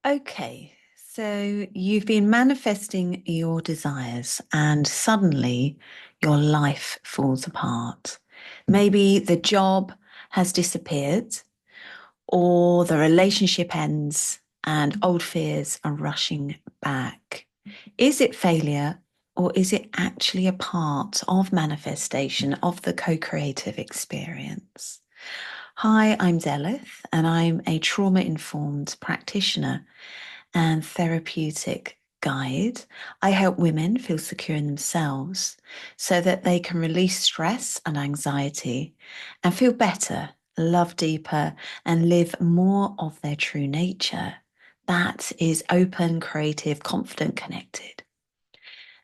Okay, so you've been manifesting your desires and suddenly your life falls apart. Maybe the job has disappeared or the relationship ends and old fears are rushing back. Is it failure or is it actually a part of manifestation of the co-creative experience? Hi, I'm Delith, and I'm a trauma informed practitioner and therapeutic guide. I help women feel secure in themselves so that they can release stress and anxiety and feel better, love deeper, and live more of their true nature. That is open, creative, confident, connected.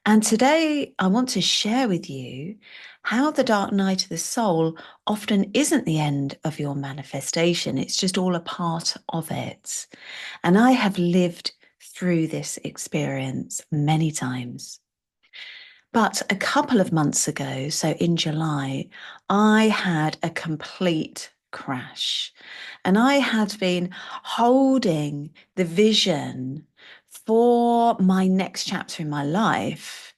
And today I want to share with you how the dark night of the soul often isn't the end of your manifestation. It's just all a part of it. And I have lived through this experience many times. But a couple of months ago, so in July, I had a complete crash. And I had been holding the vision for my next chapter in my life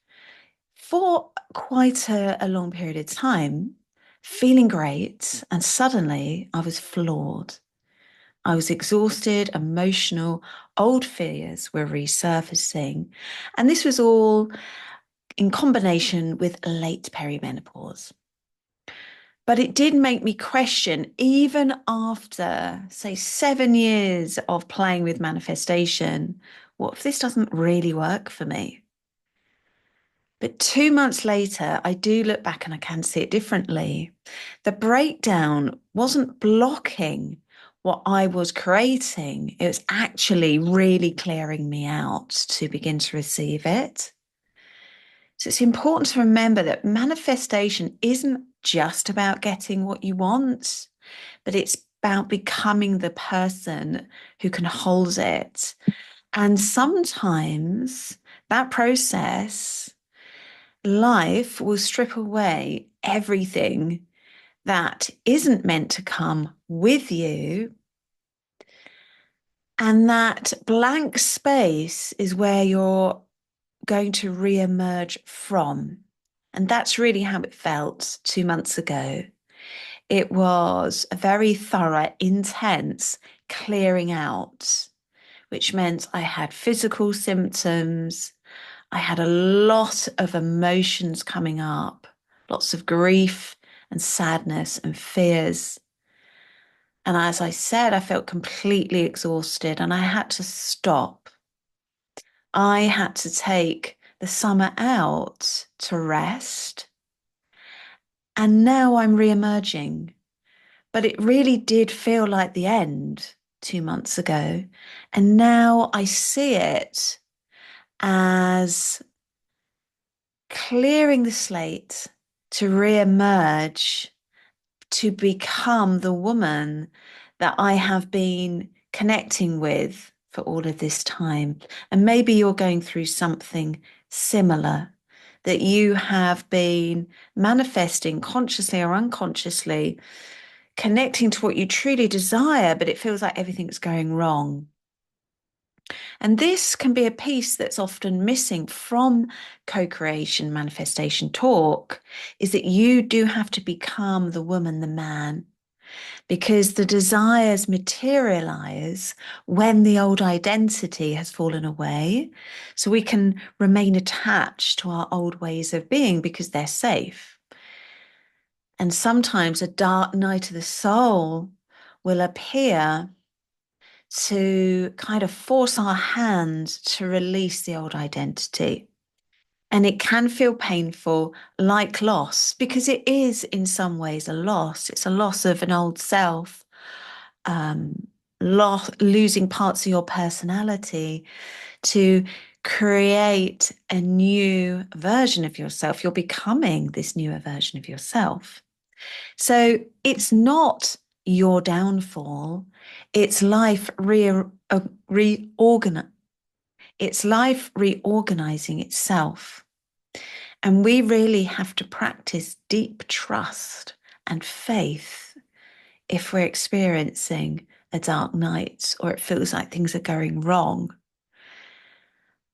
for quite a long period of time, feeling great. And suddenly I was floored. I was exhausted, emotional, old fears were resurfacing. And this was all in combination with late perimenopause. But it did make me question, even after, say, 7 years of playing with manifestation, what if this doesn't really work for me? But 2 months later, I do look back and I can see it differently. The breakdown wasn't blocking what I was creating, it was actually really clearing me out to begin to receive it. So it's important to remember that manifestation isn't just about getting what you want, but it's about becoming the person who can hold it. And sometimes that process, life will strip away everything that isn't meant to come with you. And that blank space is where you're going to re-emerge from. And that's really how it felt 2 months ago. It was a very thorough, intense clearing out, which meant I had physical symptoms. I had a lot of emotions coming up, lots of grief and sadness and fears. And as I said, I felt completely exhausted and I had to stop. I had to take the summer out to rest. And now I'm re-emerging. But it really did feel like the end 2 months ago. And now I see it as clearing the slate to re-emerge, to become the woman that I have been connecting with for all of this time. And maybe you're going through something similar, that you have been manifesting consciously or unconsciously, connecting to what you truly desire, but it feels like everything's going wrong. And this can be a piece that's often missing from co-creation manifestation talk, is that you do have to become the woman, the man, because the desires materialize when the old identity has fallen away. So we can remain attached to our old ways of being because they're safe. And sometimes a dark night of the soul will appear to kind of force our hand to release the old identity. And it can feel painful, like loss, because it is in some ways a loss. It's a loss of an old self, losing parts of your personality to create a new version of yourself. You're becoming this newer version of yourself. So it's not your downfall. It's life It's life reorganizing itself. And we really have to practice deep trust and faith if we're experiencing a dark night or it feels like things are going wrong.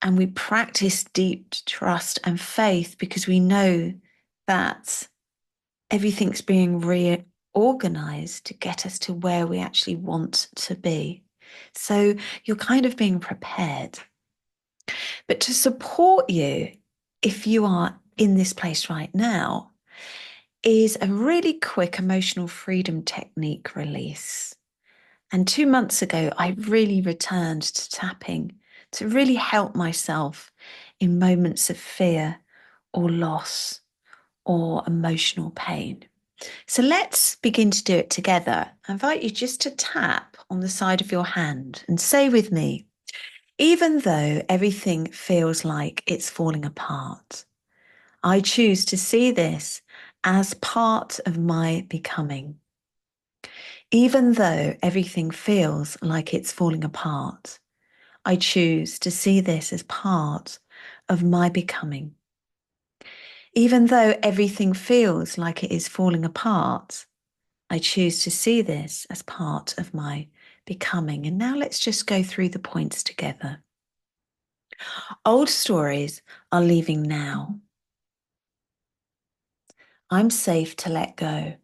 And we practice deep trust and faith because we know that everything's being reorganized to get us to where we actually want to be. So you're kind of being prepared. But to support you, if you are in this place right now, is a really quick emotional freedom technique release. And 2 months ago, I really returned to tapping to really help myself in moments of fear or loss or emotional pain. So let's begin to do it together. I invite you just to tap on the side of your hand and say with me, even though everything feels like it's falling apart, I choose to see this as part of my becoming. Even though everything feels like it's falling apart, I choose to see this as part of my becoming. Even though everything feels like it is falling apart, I choose to see this as part of my becoming. And now let's just go through the points together. Old stories are leaving now. I'm safe to let go.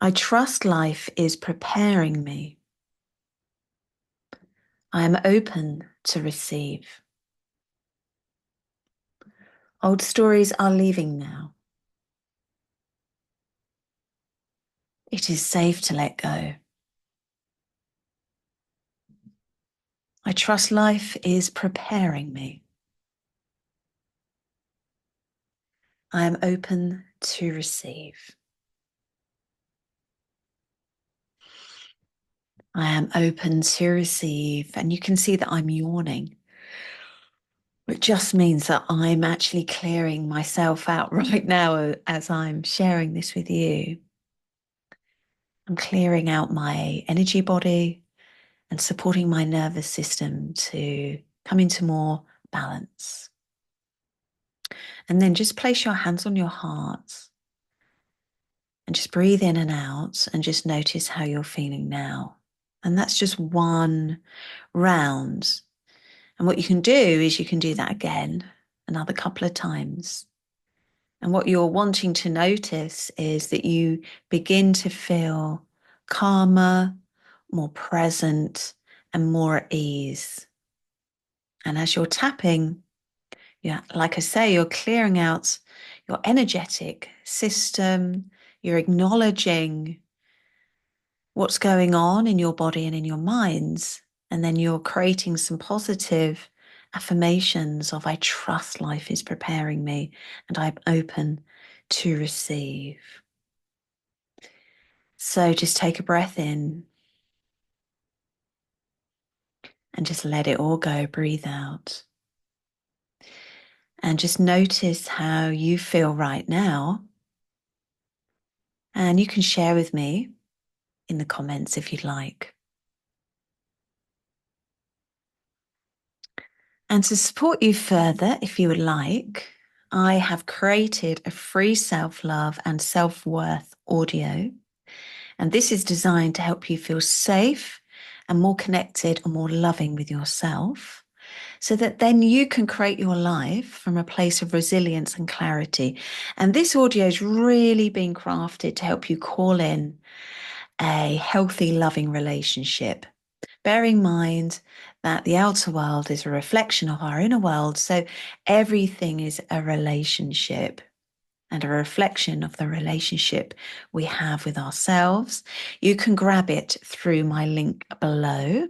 I trust life is preparing me. I am open to receive. Old stories are leaving now. It is safe to let go. I trust life is preparing me. I am open to receive. I am open to receive. And you can see that I'm yawning. It just means that I'm actually clearing myself out right now as I'm sharing this with you. I'm clearing out my energy body and supporting my nervous system to come into more balance. And then just place your hands on your heart and just breathe in and out and just notice how you're feeling now. And that's just one round. And what you can do is you can do that again another couple of times. And what you're wanting to notice is that you begin to feel calmer, more present, and more at ease. And as you're tapping, yeah, like I say, you're clearing out your energetic system, you're acknowledging what's going on in your body and in your minds, and then you're creating some positive affirmations of I trust life is preparing me and I'm open to receive. So just take a breath in and just let it all go. Breathe out. And just notice how you feel right now. And you can share with me in the comments if you'd like. And to support you further, if you would like, I have created a free self-love and self-worth audio. And this is designed to help you feel safe and more connected and more loving with yourself, so that then you can create your life from a place of resilience and clarity. And this audio has really been crafted to help you call in a healthy, loving relationship, bearing in mind that the outer world is a reflection of our inner world. So everything is a relationship and a reflection of the relationship we have with ourselves. You can grab it through my link below.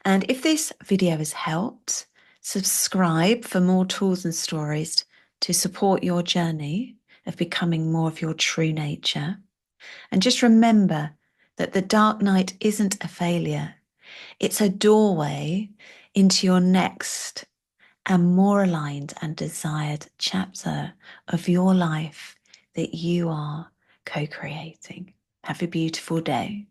And if this video has helped, subscribe for more tools and stories to support your journey of becoming more of your true nature. And just remember that the dark night isn't a failure. It's a doorway into your next and more aligned and desired chapter of your life that you are co-creating. Have a beautiful day.